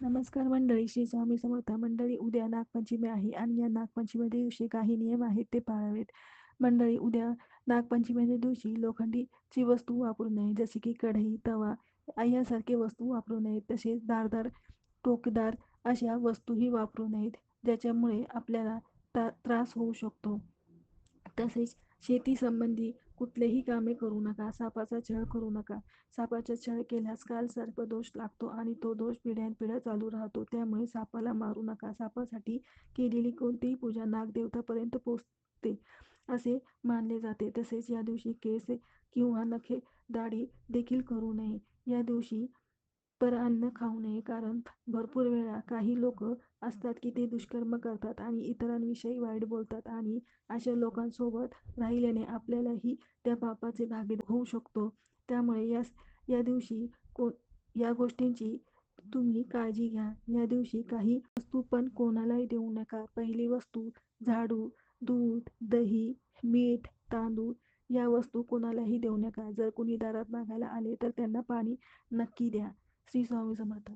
नमस्कार मंडळी, श्री स्वामी समर्थ मंडळी. उद्या नागपंचमी आहे आणि या नागपंचमी दिवशी काही नियम आहेत ते पाळावेत. मंडळी, उद्या नागपंचमीच्या दिवशी लोखंडीची वस्तू वापरू नये, जसे की कढई, तवा यासारखे वस्तू वापरू नयेत. तसेच धारदार, टोकदार अशा वस्तूही वापरू नयेत, ज्याच्यामुळे आपल्याला त्रास होऊ शकतो. तसेच शेती संबंधी कुठलेही कामे करू नका. सापाचा छळ करू नका. सापाचा छळ केल्यास काल सर्पदोष लागतो आणि तो दोष पिढ्यानपिढ्या चालू राहतो. त्यामुळे सापाला मारू नका. सापासाठी केलेली कोणतीही पूजा नागदेवतापर्यंत पोहोचते असे मानले जाते. तसेच या दिवशी केस किंवा नखे दाढी देखील करू नये. या दिवशी अन्न खाऊ नये, कारण भरपूर वेळा काही लोक असतात की ते दुष्कर्म करतात आणि इतरांविषयी वाईट बोलतात, आणि अशा लोकांसोबत राहिल्याने आपल्यालाही त्या पापाचे भागीदार होऊ शकतो. त्यामुळे या दिवशी या गोष्टींची तुम्ही काळजी घ्या. या दिवशी काही वस्तू पण कोणालाही देऊ नका. पहिली वस्तू झाडू, दूध, दही, मीठ, तांदूळ या वस्तू कोणालाही देऊ नका. जर कुणी दारात मागायला आले तर त्यांना पाणी नक्की द्या. श्री स्वामी समर्थ.